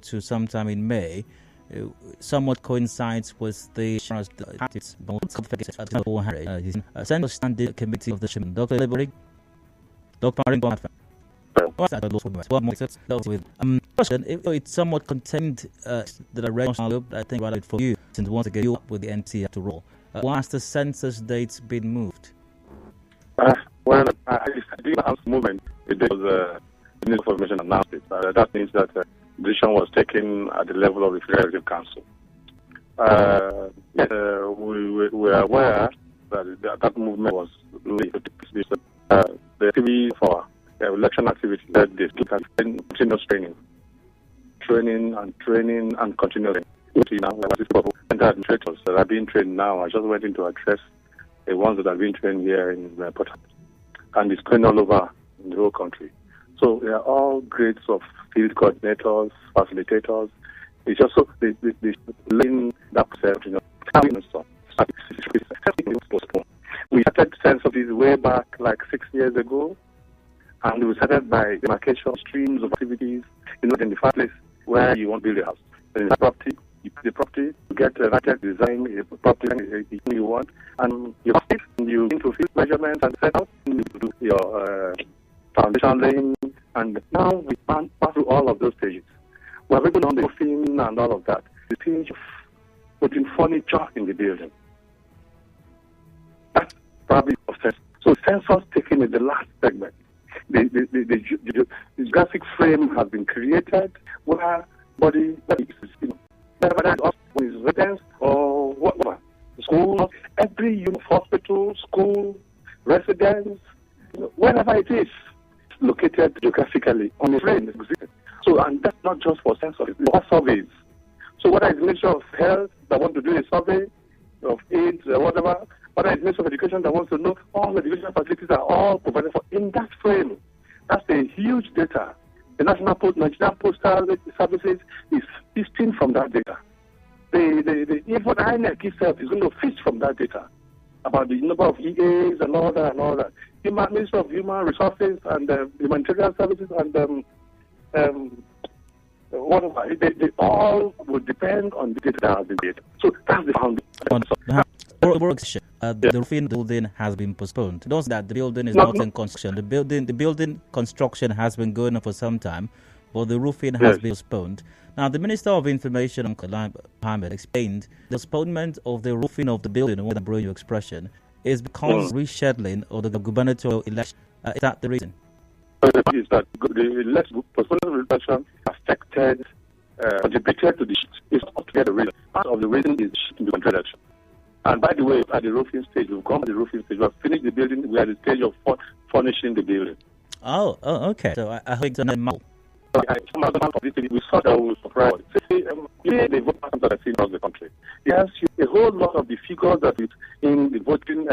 to sometime in May, somewhat coincides with the Census Standing Committee of the Chairman, Dr. Liberty, Dr. Question, it's somewhat contained that I read, I think rather for you, since once again you up with the NT to roll. Why has the census dates been moved? Well, I did house movement. It was the information announced it. That means that decision was taken at the level of the Federal Council. Yes, we were aware that movement was the TV for election activity that they still have continuous training and continuous. And the administrators that are being trained now, I just went in to address the ones that are being trained here in Port Harcourt, and it's going all over in the whole country. So they are all grades of field coordinators, facilitators. It's just so they learn that process, We started sense of this way back like 6 years ago, and we started by demarcation streams of activities, in the first place where you want to build a house. Then the property, you pay the property, you get a architect design a property you want, and you have it, and you need to field measurements and set out, and you do your foundation laying, and now we pass through all of those stages. We're working on the roofing and all of that. The stage of putting furniture in the building. That's probably of sense. So census taking is the last segment. The graphic frame has been created where body is, whether it's residence or whatever. School, every hospital, school, residence, wherever it is, located geographically on a frame. So, and that's not just for census, it's for surveys. So whether it's Ministry of Health that want to do a survey of AIDS or whatever, whether it's Ministry of Education that wants to know all the educational facilities are all provided for in that frame. That's a huge data. The National Postal Services is feasting from that data. Even INEC itself is going to feast from that data about the number of EAs and all that. The Ministry of Human Resources and Humanitarian Services and whatever, they all would depend on the data that has been created. So that's the foundation. The roofing building has been postponed. Those that the building is not in construction. The building construction has been going on for some time, but the roofing has been postponed. Now, the Minister of Information, Mohammed, explained the postponement of the roofing of the building, with a brilliant expression, is because rescheduling of the gubernatorial election. Is that the reason? Is that the postponement of the election affected, contributed to the shift? It's not together the reason. Part of the reason is in the election. And by the way, at the roofing stage, we've come to the roofing stage. We have finished the building. We are at the stage of furnishing the building. Oh, okay. So I think it's a we saw that we were surprised. The vote patterns that I've seen across the country. Yes, a whole lot of the figures that is in the voting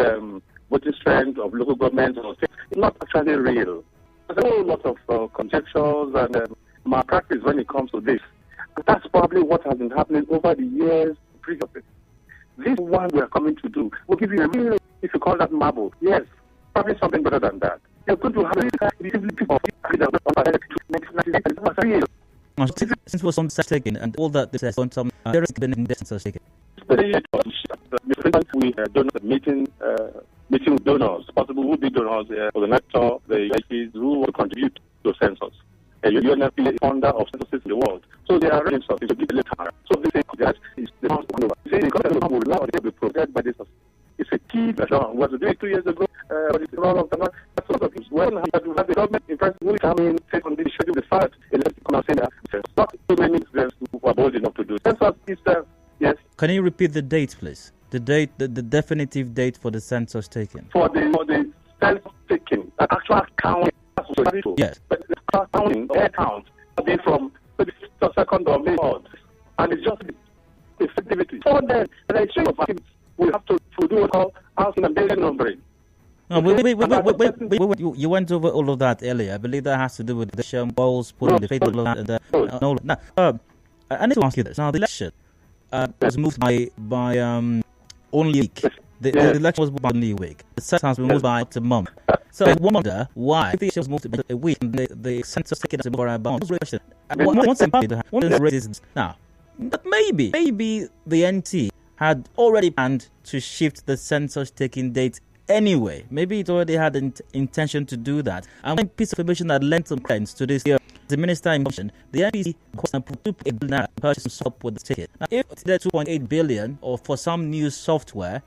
strength of local governments or states is not actually real. There's a whole lot of conjectures and malpractice when it comes to this. And that's probably what has been happening over the years previously. This one we are coming to do will give you a real, if you call that marble, yes, probably something better than that. You're going to have since was some taken and all that this has on some there has been distance taken. We donors meeting with donors, possible would be donors for the network, the IPs who will contribute to census. You're not the founder of censuses in the world. So they are ready to give a letter. So they say that is the most one over. They say the government will allow it to be protected by this. It's a key measure. We had to do it 2 years ago, but it's all of them. That's sort of when you have the government in France will come in, take on the schedule, the start, and let's come and say that it's not too many things who are bold enough to do. Census is yes. Can you repeat the date, please? The date, the definitive date for the census taken. For the census taken, the actual count. Yes. But the counting, the count, be from the 2nd of May on, and it's just the effectivity. So then, the exchange of activities, we have to do what we call housing and building numbering. No, wait. You went over all of that earlier. I believe that has to do with the balls, putting the faith of and all that. Now, I need to ask you this. Now, the election was moved by only a week. The election was moved by only a week. The census has been moved by a month. So I wonder why the election was moved by a week and the census taken as a more about. Once one raises now, but maybe the NT had already planned to shift the census taking date anyway. Maybe it already had an intention to do that. And one piece of information that lent some credence to this, the minister mentioned, the NPC approved $2.8 billion purchase software with the ticket. Now, if it's there $2.8 billion, or for some new software,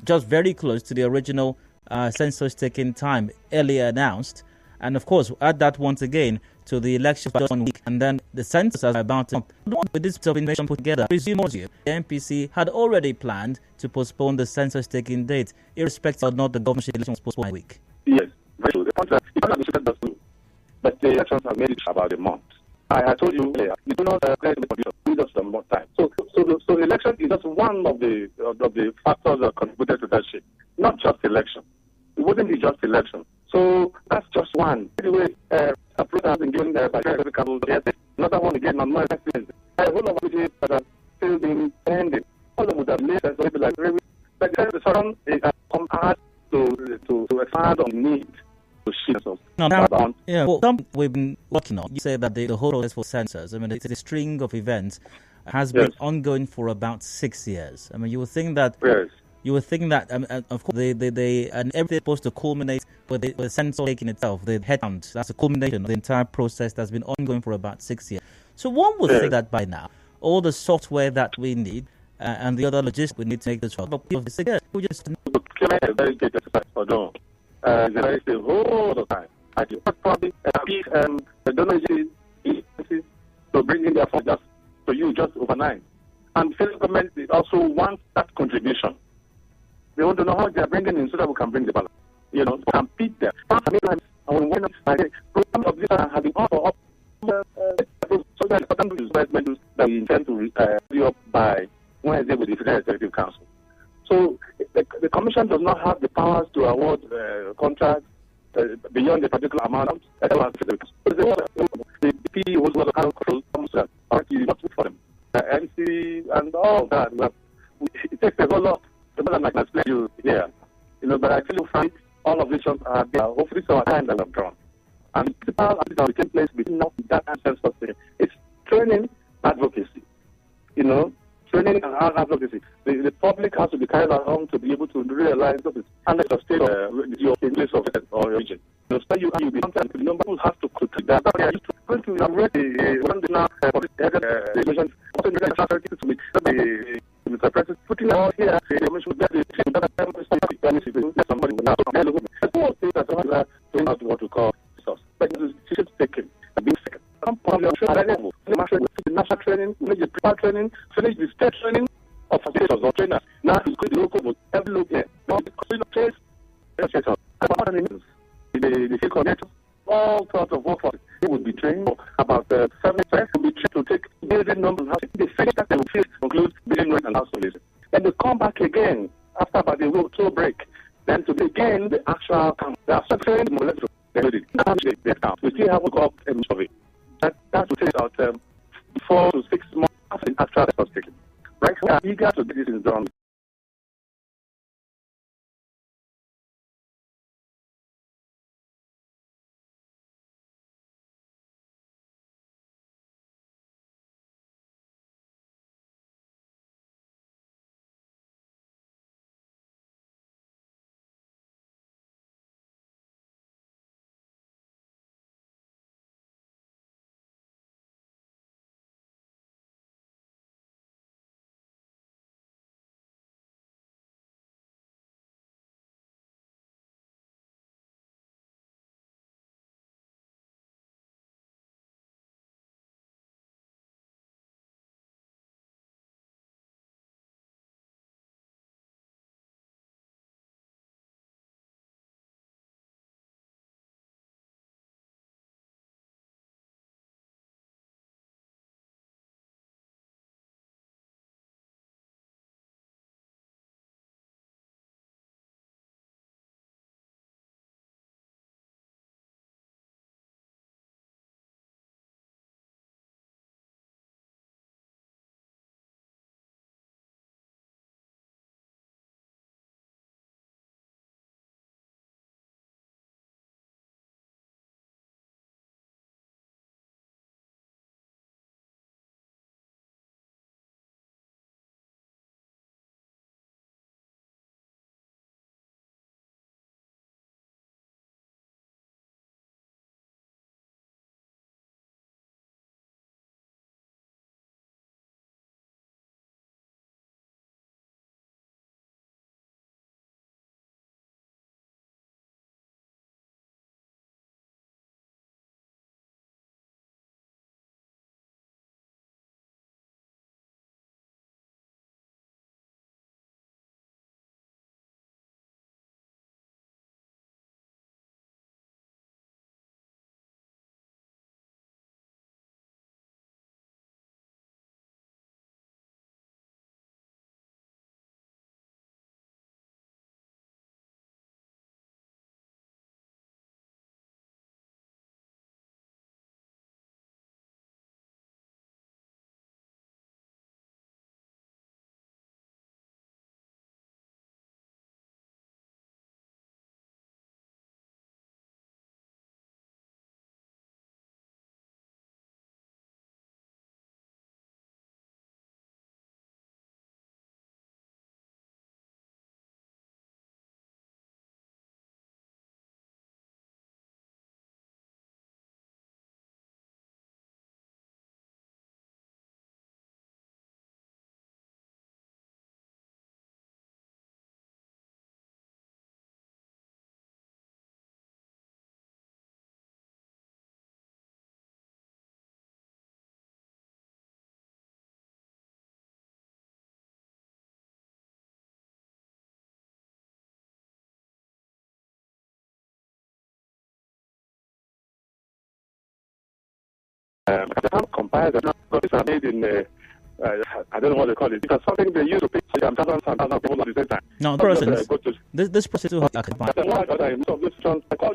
just very close to the original census taking time earlier announced, and of course, add that once again to the election for just 1 week, and then the census are about to. With this piece of information put together, presumes you the NPC had already planned to postpone the census taking date, irrespective of not the government election was postponed 1 week. Yes, very true. The contract, but the elections have made it about a month. I told you earlier, you do not play the condition, you just some more time. So the election is just one of the factors that contributed to that shift, not just election. It wouldn't be just election. So that's just one. Anyway, a proof has been given by every couple of years. Another one again on my experience. A whole lot of issues that are still being pending. All of them would have made sense, like the surround compared to expand on need to shift us. Yeah, well, some we've been working on. You say that the whole process for census, I mean, it's a string of events has been ongoing for about 6 years. I mean, you would think that. Yes. You would think that, of course, they and everything's supposed to culminate with the census taking itself, the headcount. That's the culmination of the entire process that's been ongoing for about 6 years. So one would think that by now, all the software that we need and the other logistics we need to make this work. But people say, yes, we just a very good exercise for them. It's a whole lot of time. I do probably the donors to bring in their funds just to you just overnight. And federal government also wants that contribution. They want to know how they are bringing in so that we can bring the balance. You know, to compete there. Sometimes, when programs of this have been offered so that important investments that we intend to be up by Wednesday with the Federal Executive Council. So the Commission does not have the powers to award contracts beyond a particular amount. The P was what kind of control comes not for them. MC and all that. It takes a whole lot. Than I can explain you here. You know, but I feel frank, all of these are there. Hopefully some time that I've drawn. And the principal that will take place between that and census. It's training advocacy. You know, training and advocacy. The public has to be carried along to be able to realize that it's under the state of your place of or region. You know, you be sometimes the number will have to quickly that. Going to read one now public relations also to me Mr. President, putting out here, should get somebody will now things that not what we call resource. But she should take it and be second. Some problem level. The national training, finish the prepare training, finish the state training of facilitators or trainers. Now it's good local, but every local here. Now the place, the field coordinators, all sorts of workforce. They would be trained about 7 percent will be trained to take building numbers. They finish that they will conclude building rate and household list. Then they come back again after about a week to break. Then to begin the actual count. They are training more or less. They count. We still have to go up a of it. That will take about 4 to 6 months after the actual response taken. Right? We are eager to get this done. I can't compare them because these are made in, I don't know what they call it. Because something they use to pick thousands and thousands of people at the same time. No, persons. This process will have I call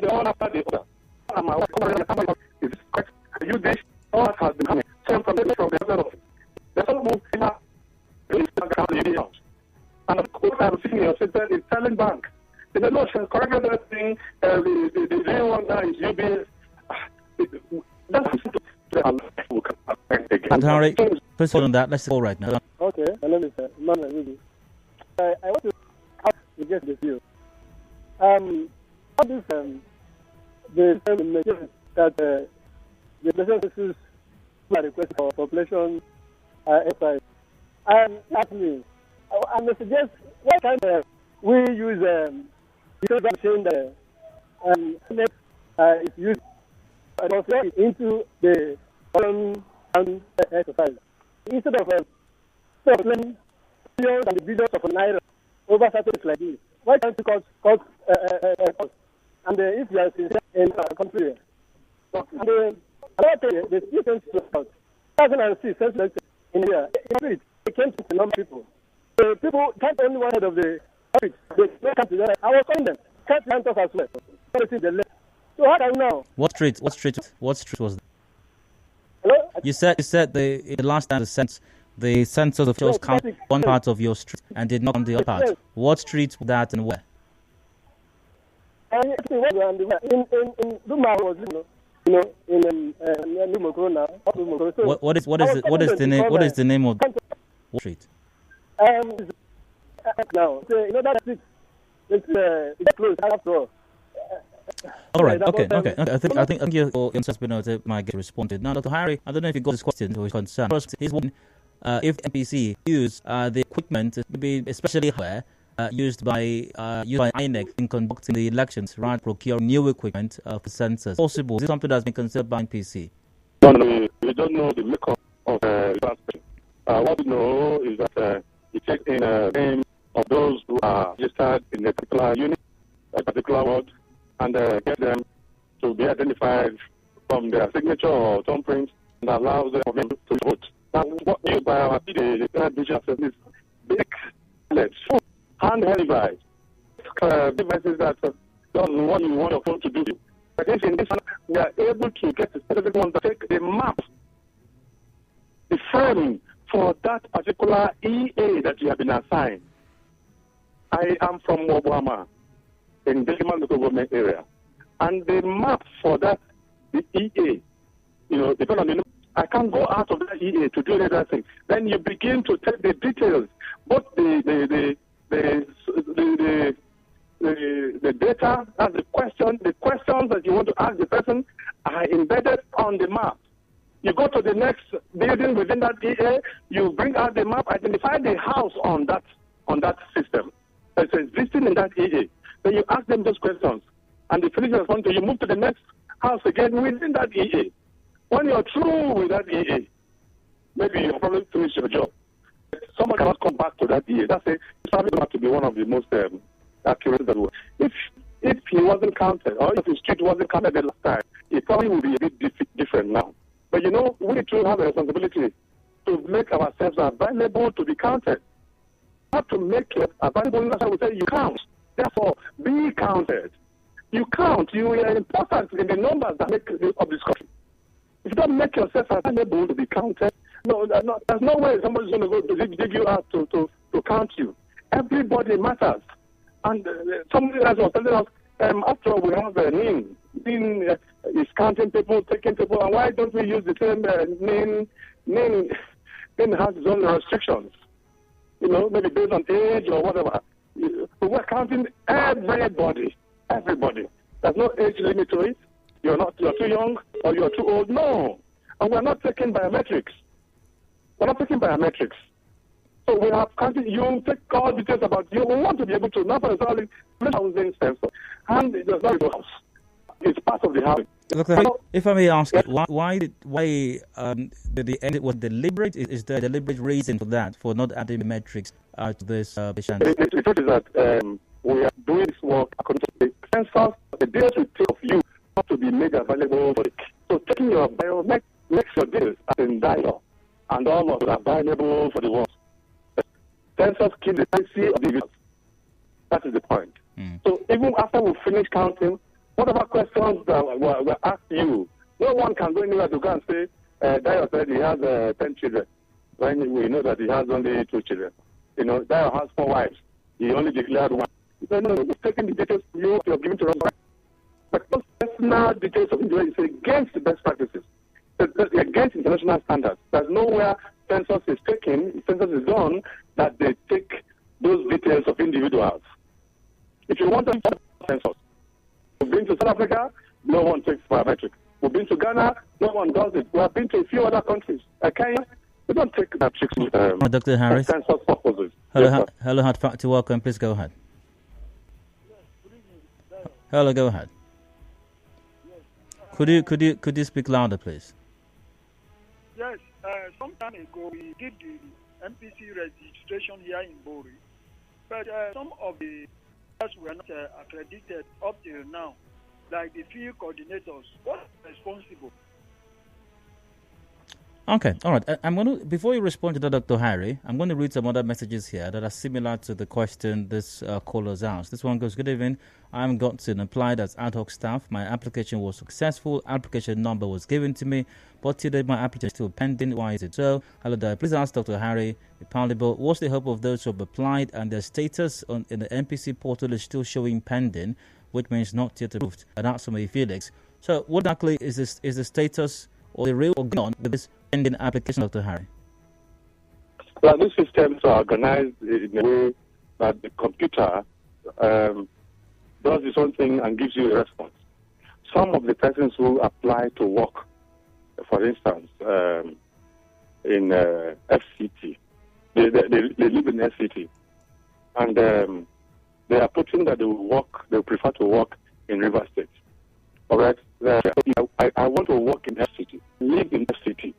the one after the other. Is correct? You this all has been coming. Same from the other office. There's a move in our house. And of course, I'm seeing your sister is selling bank. They said, no, she's correct that thing. The real one now is UBS. And Harry, first hold on that. Let's go right now. Okay, my name is Manuel Ruby. I want to ask to get this view. How does the material that the Census request for population exercise? And actually, I may suggest what kind of we use because I'm saying that is used into the exercise instead of billions and the billions of naira over certain like this. Why can't you cost and if you are sincere in our country, and another thing, the students 2006 census in here, it came to a number of people. The people can't only one head of the street. They come together. I was calling them. Can't count us as well. So how do I know? What street was that? Hello? You said the last time the census officials counted one part of your street and did not on the other part. Yes. What street was that and where? In Duma was in Lumokoro now. So What is the name of the street? Now, so that street, it's closed after all. All right. Okay. I think your answer has been my get responded. Now, Dr. Harry, I don't know if you got this question or his concern. First, he's one. If NPC use the equipment, maybe especially hardware used by INEC in conducting the elections, right? Procure new equipment for census. Possible? Is this something that's been considered by NPC? No, we don't know the makeup of the what we know is that it takes in a name of those who are registered in a particular unit, a particular ward, and get them to be identified from their signature or thumbprint and allows them to vote. Now, what we by our the digital service, big tablets, handheld device, devices that does what you want your phone to do. But in this one, we are able to get the specific one to take the map, the frame for that particular EA that you have been assigned. I am from Obama in the local government area, and the map for that, the EA, depending on the I can't go out of that EA to do another thing. Then you begin to take the details, both the data and the questions that you want to ask the person are embedded on the map. You go to the next building within that EA, you bring out the map, identify the house on that system that's existing in that EA. Then you ask them those questions, and the finish response, you move to the next house again within that EA. When you're through with that EA, maybe you'll probably finish your job. Someone cannot come back to that EA. That's it. It's probably going to be one of the most accurate that way. If he wasn't counted, or if his street wasn't counted the last time, it probably would be a bit different now. But we too have a responsibility to make ourselves available to be counted. Not to make it available, that's why we say you count. Therefore, be counted. You count. You are important in the numbers that make up this country. If you don't make yourself available to be counted, there's no way somebody's going to go to dig you out to count you. Everybody matters. And somebody else was telling us, after all, we have a NIN. NIN is counting people, taking people, and why don't we use the same NIN? NIN has its own restrictions, maybe based on age or whatever. We're counting everybody. There's no age limit to it. You're too young or you're too old. No. And we're not taking biometrics. So we have counted you, take all details about you. We want to be able to not necessarily housing sensor. And it does not go house. It's part of the housing. Doctor, if I may ask, why was deliberate? Is there a deliberate reason for that, for not adding biometrics to this patient? The truth is that we are doing this work according to the census. The data we take of you have to be made available for it. So taking your biometric make your deals as in dialogue, and all of are valuable for the world. Census keep the privacy of the individuals. That is the point. So even after we finish counting, whatever questions that were asked you, no one can go anywhere to go and say, Dio said he has 10 children, when we know that he has only 2 children. You know, Dio has 4 wives. He only declared 1. No, we're taking the details you're giving to us. But those personal details of individuals is against the best practices. It's against international standards. There's nowhere census is done that they take those details of individuals. If you want to do census, we've been to South Africa, no one takes biometric. We've been to Ghana, no one does it. We have been to a few other countries. Kenya, we don't take biometrics. Dr. Harris. Census purposes. Hello, hard factor. Welcome. Please go ahead. Hello, go ahead. Could you speak louder, please? Yes. Some time ago, we did the MPC registration here in Bori, but some of the were not accredited up till now, like the field coordinators. What is responsible? Okay, all right. I'm going to, before you respond to that, Dr. Harry, I'm going to read some other messages here that are similar to the question this caller's asked. This one goes, good evening. I'm Godson, applied as ad hoc staff. My application was successful. Application number was given to me, but today my application is still pending. Why is it so? Hello there. Please ask Dr. Harry Ipalibo, what's the hope of those who have applied and their status in the NPC portal is still showing pending, which means not yet approved? And that's from Felix. So what exactly is the status or the real going on with this pending application, Dr. Harry? Well, these systems are organized in a way that the computer does its own thing and gives you a response. Some of the persons who apply to work, for instance, in FCT, they live in FCT, and they are putting that they prefer to work in River State. All right? I want to work in FCT, live in FCT.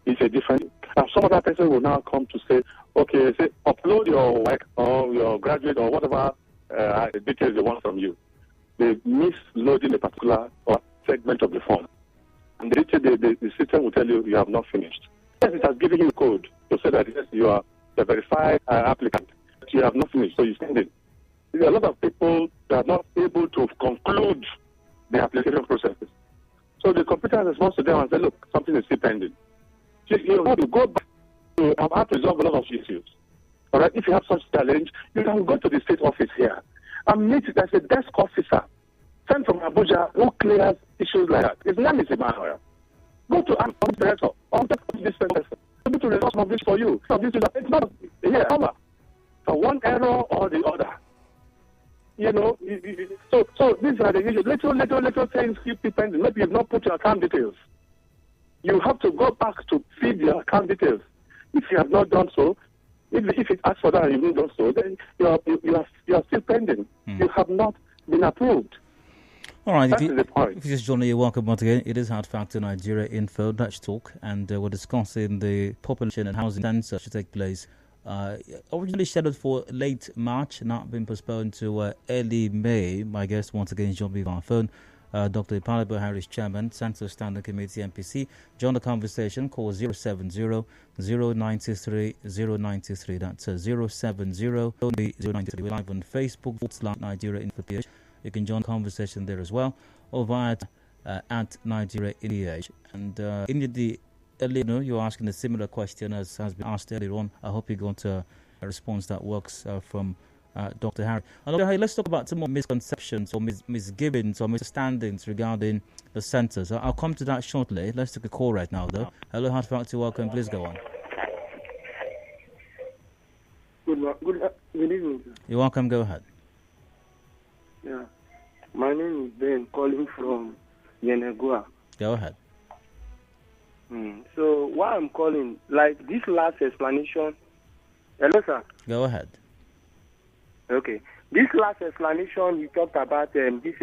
It's a different. And some other person will now come to say, okay, upload your work or your graduate or whatever details they want from you. They misloading a particular segment of the form. And the system will tell you have not finished. Yes, it has given you a code to say that yes, you are the verified applicant, but you have not finished, so you send it. There are a lot of people that are not able to conclude the application processes. So the computer responds to them and says, look, something is still pending. You have to go back to have to resolve a lot of issues. All right, if you have such challenge, you can go to the state office here and meet as a desk officer sent from Abuja who clears issues like that. His name is Emmanuel. Go to an office director or this person. Able to resolve some of this for you. So this is it's not here, over. So one error or the other. You know, so these are the issues. Little things keep depending. Maybe you've not put your account details. You have to go back to feed your account details. If you have not done so, if it asks for that and you haven't done so, then you are still pending. You have not been approved. All right, That is the point. If you just join me, you're welcome once again. It is Hard Factor Nigeria Info Dutch Talk, and we're discussing the population and housing census to take place. Originally scheduled for late March, not been postponed to early May. My guest once again is joined me on phone. Dr. Ipalibo Harris, Chairman, Census Standing Committee, MPC. Join the conversation, call 070-093-093. That's 070-093. We're live on Facebook, /Nigeria Info PH. You can join the conversation there as well, or via at Nigeria PH. And earlier, you're asking a similar question as has been asked earlier on. I hope you got a response that works from Dr. Harry. Dr. Harry, let's talk about some more misconceptions or misgivings or misunderstandings regarding the census. I'll come to that shortly. Let's take a call right now, though. Hello, Hard Factor, welcome. Please go on. Good evening, sir. You're welcome. Go ahead. Yeah. My name is Ben, calling from Yenegua. Go ahead. So why I'm calling, like this last explanation. Hello, sir. Go ahead. Okay. This last explanation, you talked about these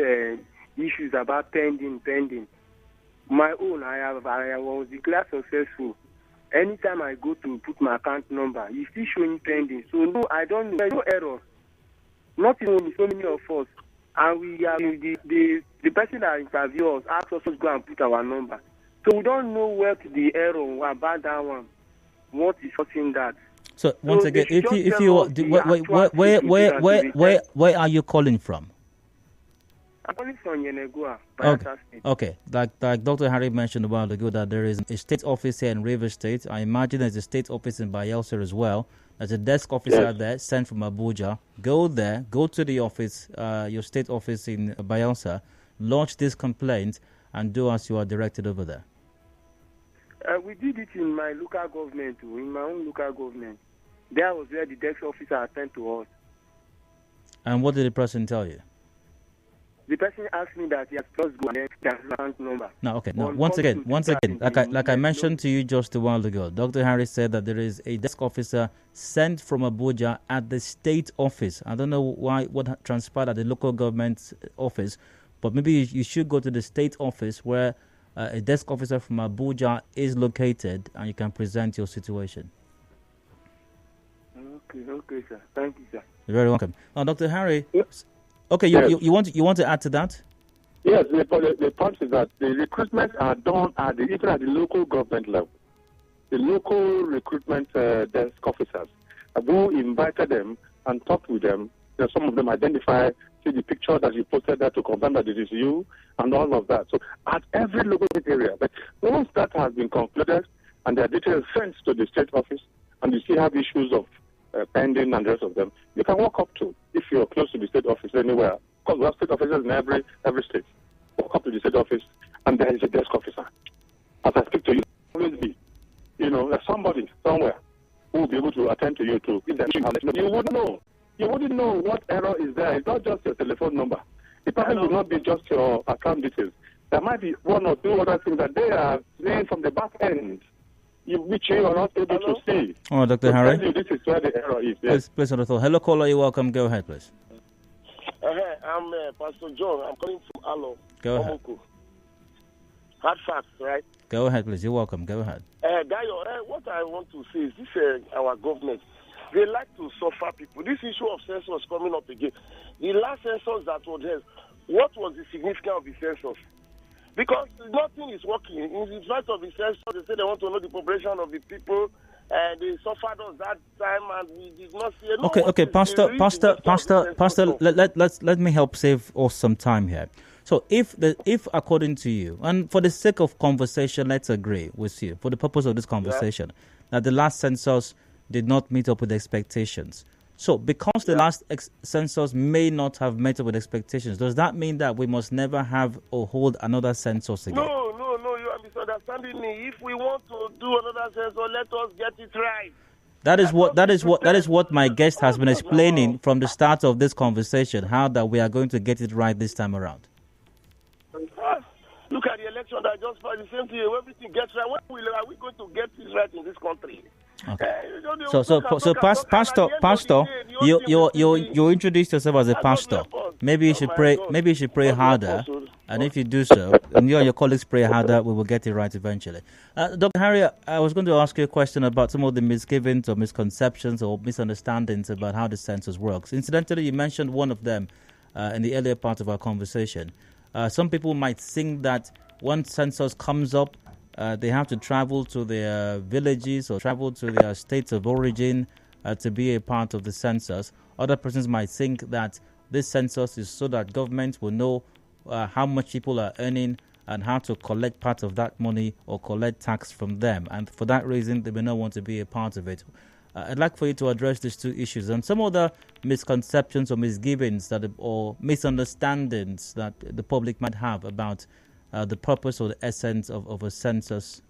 issues about pending. My own, I was declared successful. Anytime I go to put my account number, it's still showing pending. So no, I don't know. There's no error. Not even so many of us. And we are the person that interviews us asked us to go and put our number. So we don't know what the error about that one. What is causing that? So once again, if you where are you calling from? I'm calling from Yenegua, Okay. Bayelsa State. Okay, like Dr. Harry mentioned a while ago, that there is a state office here in River State. I imagine there's a state office in Bayelsa as well. There's a desk officer there sent from Abuja. Go there, go to the office, your state office in Bayelsa, lodge this complaint, and do as you are directed over there. We did it in my local government, in my own local government. There was where the desk officer attended to us. And what did the person tell you? The person asked me that he has just go and then there's an account number. No, okay. No, once again, like I mentioned to you just a while ago, Dr. Harris said that there is a desk officer sent from Abuja at the state office. I don't know what transpired at the local government office, but maybe you should go to the state office where a desk officer from Abuja is located, and you can present your situation. Okay, sir. Thank you, sir. You're very welcome. Now, Dr. Harry. Yes. Okay, you want to add to that? Yes, the point is that the recruitments are done even at the local government level. The local recruitment desk officers who invited them and talked with them. Some of them identify, see the picture that you posted there to confirm that it is you and all of that. So at every local area, but once that has been concluded and their details sent to the state office, and you still have issues of pending and the rest of them, you can walk up to, if you're close to the state office anywhere, because we have state officers in every state. Walk up to the state office, and there is a desk officer. As I speak to you, always be, there's somebody somewhere who will be able to attend to you too. You wouldn't know. You wouldn't know what error is there. It's not just your telephone number. It probably will not be just your account details. There might be one or two other things that they are saying from the back end, which you are not able to see. Oh, Dr. Harry. This is where the error is. Yes. Please, Dr. Hello, caller. You're welcome. Go ahead, please. I'm Pastor John. I'm calling from Alo. Go ahead. Hard facts, right? Go ahead, please. You're welcome. Go ahead. Dayo, what I want to say is this: our government, they like to suffer people. This issue of census coming up again. The last census that was held, what was the significance of the census? Because nothing is working. In spite of the census, they say they want to know the population of the people. They suffered us that time, and we did not see. Okay, Pastor. Let me help save us some time here. So, if according to you, and for the sake of conversation, let's agree with you, for the purpose of this conversation, that the last census did not meet up with expectations. So, because the last census may not have met up with expectations, does that mean that we must never have or hold another census again? No, you are misunderstanding me. If we want to do another census, let us get it right. That is what my guest has been explaining from the start of this conversation, how that we are going to get it right this time around. Look at the election that just passed, the same thing. Everything gets right. When are we going to get this right in this country? Okay. So, Pastor, you introduced yourself as a pastor. Maybe you should pray. Maybe you should pray harder. And if you do so, and you and your colleagues pray harder, we will get it right eventually. Dr. Harry, I was going to ask you a question about some of the misgivings or misconceptions or misunderstandings about how the census works. Incidentally, you mentioned one of them in the earlier part of our conversation. Some people might think that when census comes up, they have to travel to their villages or travel to their states of origin to be a part of the census. Other persons might think that this census is so that government will know how much people are earning and how to collect part of that money or collect tax from them. And for that reason, they may not want to be a part of it. I'd like for you to address these two issues and some other misconceptions or misgivings or misunderstandings that the public might have about the purpose or the essence of a census.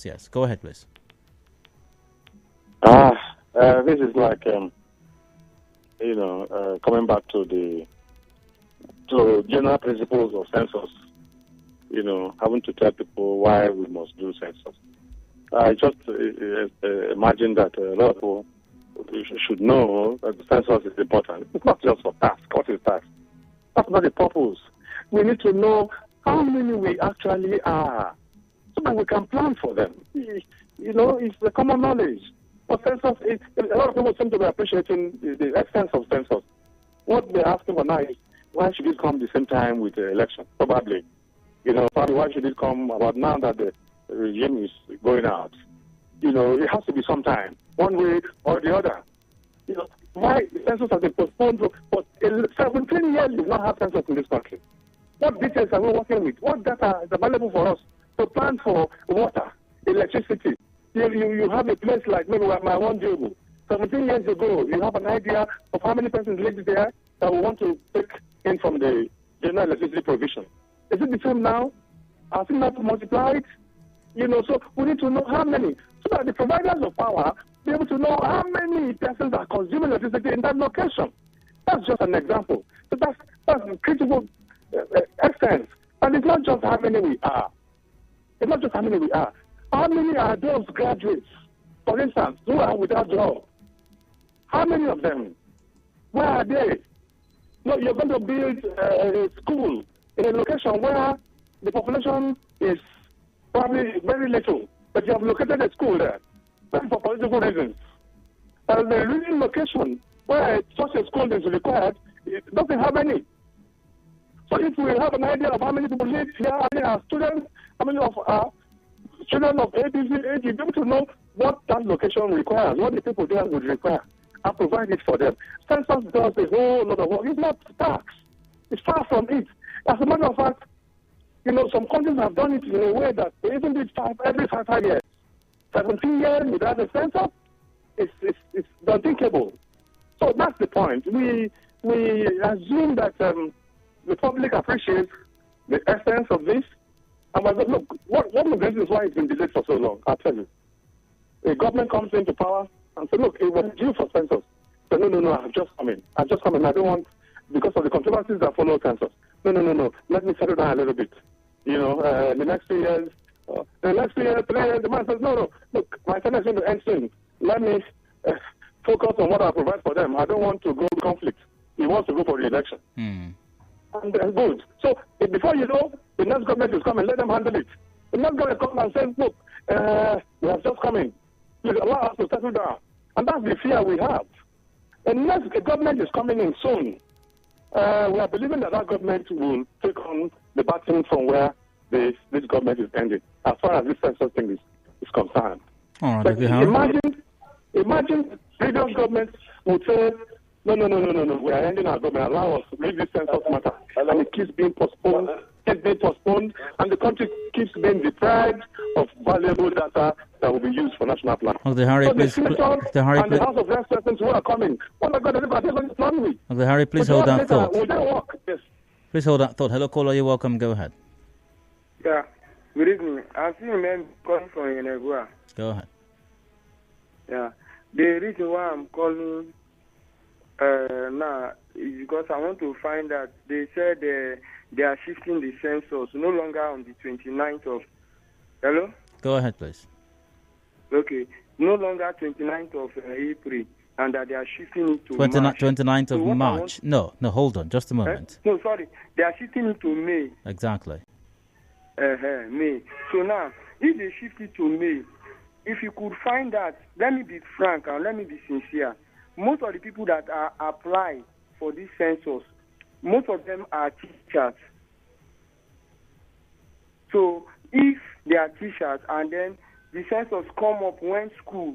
Yes, go ahead, please. This is like coming back to general principles of census. Having to tell people why we must do census. I just imagine that a lot of people should know that the census is important. It's not just for tax. What is tax? That's not the purpose. We need to know how many we actually are so that we can plan for them. It's the common knowledge. But census is, a lot of people seem to be appreciating the essence of census. What they're asking for now is, why should it come the same time with the election? Probably. Probably why should it come about now that the regime is going out? It has to be sometime, one way or the other. Why the census has been postponed for 17 years? We've not had census in this country. What details are we working with? What data is available for us to plan for water, electricity? You have a place like maybe my one Jobu. 17 years ago, you have an idea of how many persons live there that we want to take in from the general electricity provision. Is it the same now? Has it not multiplied? So we need to know how many, so that the providers of power be able to know how many persons are consuming electricity in that location. That's just an example. So that's critical extent. And it's not just how many we are. It's not just how many we are. How many are those graduates, for instance, who are without job? How many of them? Where are they? No, you're going to build a school in a location where the population is probably very little, but you have located a school there, maybe for political reasons. And the real location where such a school is required, it doesn't have any. So if we have an idea of how many people live here, how many are students, how many of our children of ABC age, you'll be able to know what that location requires, what the people there would require, and provide it for them. Census does a whole lot of work. It's not tax. It's far from it. As a matter of fact, some countries have done it in a way that they even did every 5 years. 17 years without a census, it's unthinkable. So that's the point. We assume that the public appreciates the essence of this. And look, one of the reasons why it's been delayed for so long, I'll tell you. The government comes into power and says, look, it was due for census. So no, I've just come in. I don't want, because of the controversies that follow census. No. Let me settle down a little bit. The next 2 years, 3 years, the man says, no, look, my tenant is going to end soon. Let me focus on what I provide for them. I don't want to go to conflict. He wants to go for the election. And good. So before you know, the next government is coming. Let them handle it. The next government comes and says, look, we have just come in. Please allow us to settle down. And that's the fear we have. Unless the government is coming in soon, we are believing that government will take on the baton from where this government is ending, as far as this census thing is concerned. All right, imagine previous governments would say, no, we are ending our government, allow us to leave this census matter. And it keeps being postponed, and the country keeps being deprived of valuable data that will be used for national planning. The Harry, please. And the House of Representatives who are coming, what are going to plan with? The Harry, please hold that thought. Will they work? Yes. Please hold that thought. Hello, caller, you're welcome. Go ahead. Yeah, good evening. I'm seeing men calling from Yenegua. Go ahead. Yeah, the reason why I'm calling now is because I want to find out. They said they are shifting the census no longer on the 29th of... Hello? Go ahead, please. Okay, no longer 29th of April, and that they are shifting it to March. 29th of March. No, hold on, just a moment. No, sorry, they are shifting it to May. Exactly. May. So now, if they shift it to May, if you could find out, let me be frank and let me be sincere, most of the people that are applying for this census, most of them are teachers. So if they are teachers and then the census come up when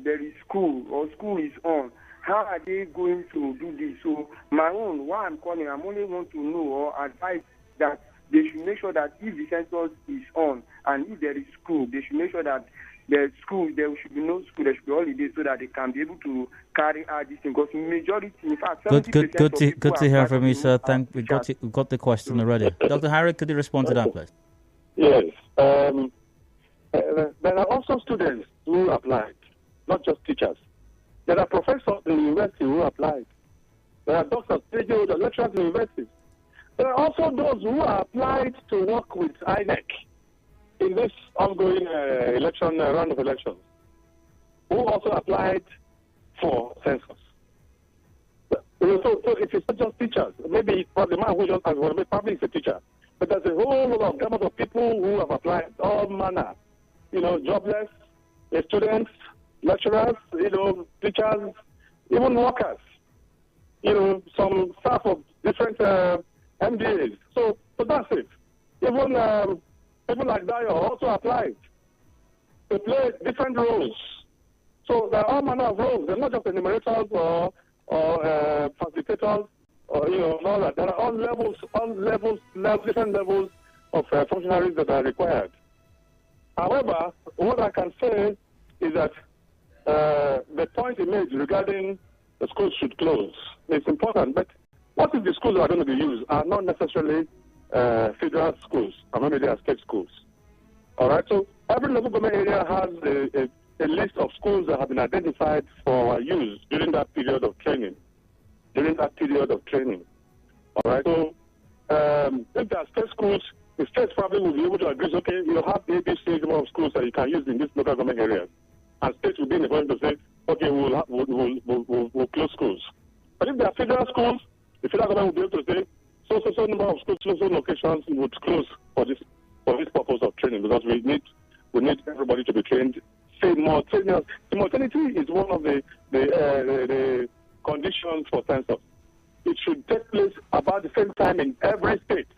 there is school or school is on, how are they going to do this? So why I'm calling, I'm only want to know or advise that they should make sure that if the census is on and if there is school, they should make sure that there should be no school, there should be holidays so that they can be able to carry out this thing. Because majority, in fact, 70% good to hear from you, sir. We got the question already. Dr. Harry, could you respond to that, please? Yes. There are also students who applied, not just teachers. There are professors in the university who applied. There are doctors, lecturers in universities. There are also those who are applied to work with INEC in this ongoing round of elections, who also applied for census. So it is not just teachers. Maybe the man who just asked, well, probably is a teacher. But there's a whole lot of people who have applied, all manner. Jobless, students, lecturers, teachers, even workers. Some staff of different MDAs. So that's it. Even people like that are also applied. They play different roles. So there are all manner of roles. They're not just enumerators or facilitators or all that. There are all different levels of functionaries that are required. However, what I can say is that the point you made regarding the schools should close is important. But what if the schools that are going to be used are not necessarily federal schools, or maybe they are state schools? All right. So every local government area has a list of schools that have been identified for use during that period of training. All right. So if there are state schools, the states probably will be able to agree, okay, you have the ABC number of schools that you can use in this local government area. And states will be in the position to say, okay, we'll close schools. But if there are federal schools, the federal government will be able to say, so number of schools, so locations would close for this purpose of training, because we need everybody to be trained. Simultaneity is one of the conditions for census. It should take place about the same time in every state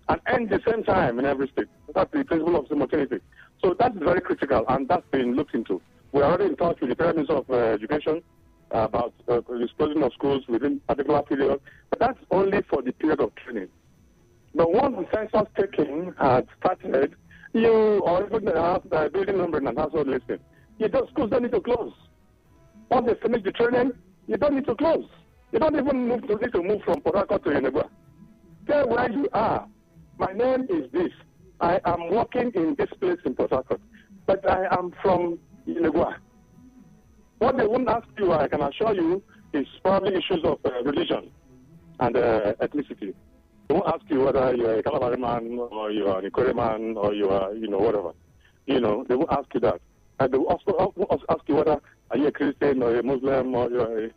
and end the same time in every state. That's the principle of simultaneity. So that's very critical, and that's been looked into. We're already in touch with the Federal Minister of Education about the closing of schools within a particular period, but that's only for the period of training. But once the census taking has started, you or even the building number and household listing, schools don't need to close. Once they finish the training, you don't need to close. You don't even need to move from Port Harcourt to Yenegua. Tell where you are. My name is this. I am working in this place in Port Harcourt, but I am from Yenegua. What they won't ask you, I can assure you, is probably issues of religion and ethnicity. They won't ask you whether you're a Calabari man or you're an Ikore man or you are, whatever. They won't ask you that. And they will also ask you whether are you a Christian or a Muslim or you're a,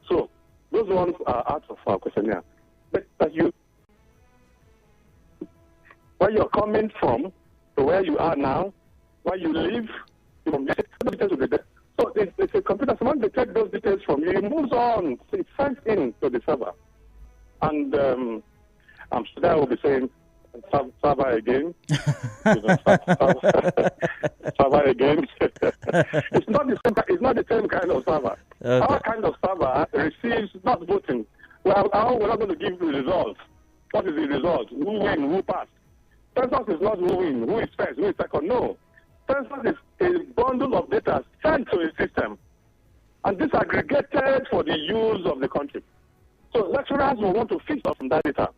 So those ones are out of our questionnaire. But where you're coming from to where you are now, where you live, the details will be there. So it's a computer. Someone they take those details from you. It moves on. So it sends in to the server. And I'm sure I will be saying server again. Server again. It's not the same kind of server. Okay. Our kind of server receives not voting. We're not going to give the results. What is the result? Who win? Who passed? Census is not who win, who is first, who is second. No. Census is a bundle of data sent to a system and disaggregated for the use of the country. So lecturers will want to fish from that data.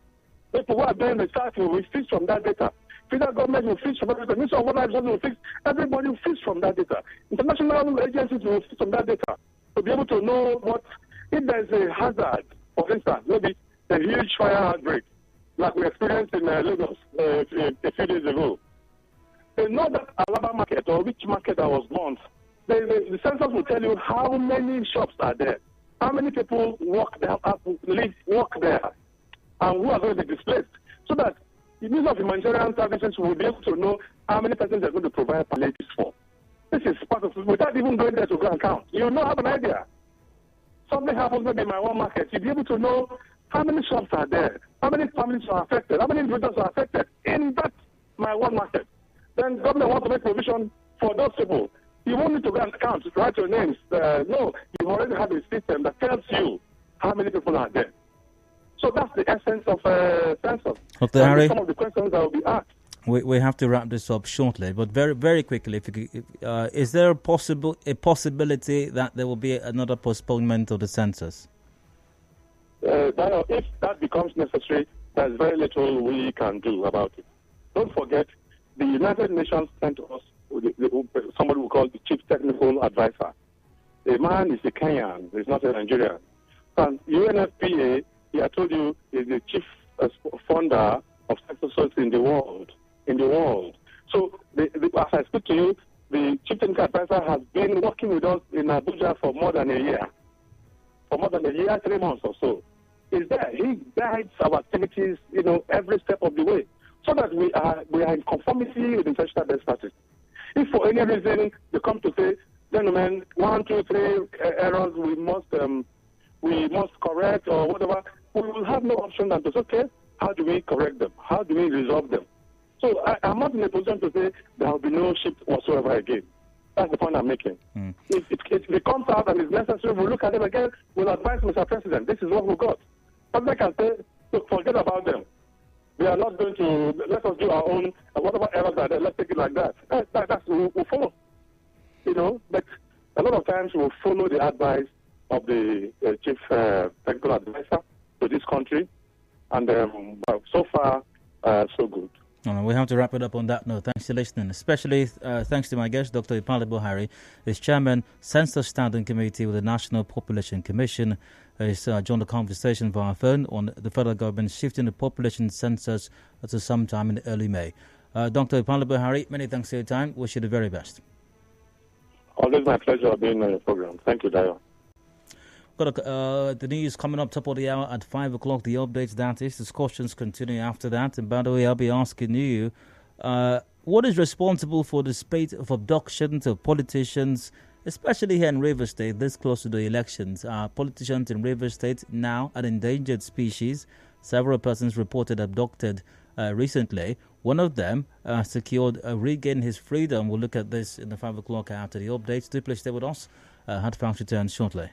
People who are doing research will fish from that data. Federal government will fish from that data. Ministry of Water will fish. Everybody will fish from that data. International agencies will fish from that data to be able to know if there is a hazard, for instance, maybe a huge fire outbreak, like we experienced in Lagos a few days ago. They know that Alaba market or which market I was born. The census will tell you how many shops are there, how many people work there, and who are going to be displaced. So that the Ministry of Humanitarian Services will be able to know how many persons they're going to provide palliatives for. This is part of it, without even going there to go and count. You will not have an idea. Something happens maybe in my one market, you'll be able to know how many shops are there, how many families are affected, how many individuals are affected in that my one market. Then government wants to make provision for those people. You won't need to go and count, write your names. No, you already have a system that tells you how many people are there. So that's the essence of census. Dr. Harry, some of the questions that will be asked. We have to wrap this up shortly, but very, very quickly, is there a possibility that there will be another postponement of the census? If that becomes necessary, there's very little we can do about it. Don't forget, the United Nations sent us somebody we call the Chief Technical Advisor. The man is a Kenyan, he's not a Nigerian. And UNFPA, I told you, is the chief funder of census in the world. So, as I speak to you, the Chief Technical Advisor has been working with us in Abuja for more than a year. 3 months or so. He's there. He guides our activities, every step of the way, so that we are in conformity with international best practice. If for any reason they come to say, gentlemen, 1, 2, 3 errors we must correct or whatever, we will have no option than to say, okay, how do we correct them? How do we resolve them? So I'm not in a position to say there will be no shift whatsoever again. That's the point I'm making. If it comes out and it's necessary, we'll look at it again. We'll advise Mr. President, this is what we got. But they can say, look, forget about them. We are not going to, let us do our own, whatever errors are there, let's take it like that. We'll follow. But a lot of times we'll follow the advice of the chief technical advisor to this country. And so far, so good. We have to wrap it up on that note. Thanks for listening. Especially thanks to my guest, Dr. Ipalibo Harry, is Chairman, Census Standing Committee with the National Population Commission. He's joined the conversation via phone on the federal government shifting the population census to sometime in early May. Dr. Ipalibo Harry, many thanks for your time. Wish you the very best. Always my pleasure being on your program. Thank you, Dayo. Got the news coming up top of the hour at 5 o'clock. The updates, that is. Discussions continue after that. And by the way, I'll be asking you, what is responsible for the spate of abductions of politicians, especially here in Rivers State, this close to the elections? Politicians in Rivers State now an endangered species. Several persons reported abducted recently. One of them regained his freedom. We'll look at this in the 5 o'clock after the updates. Do please stay with us. Hard Facts returns shortly.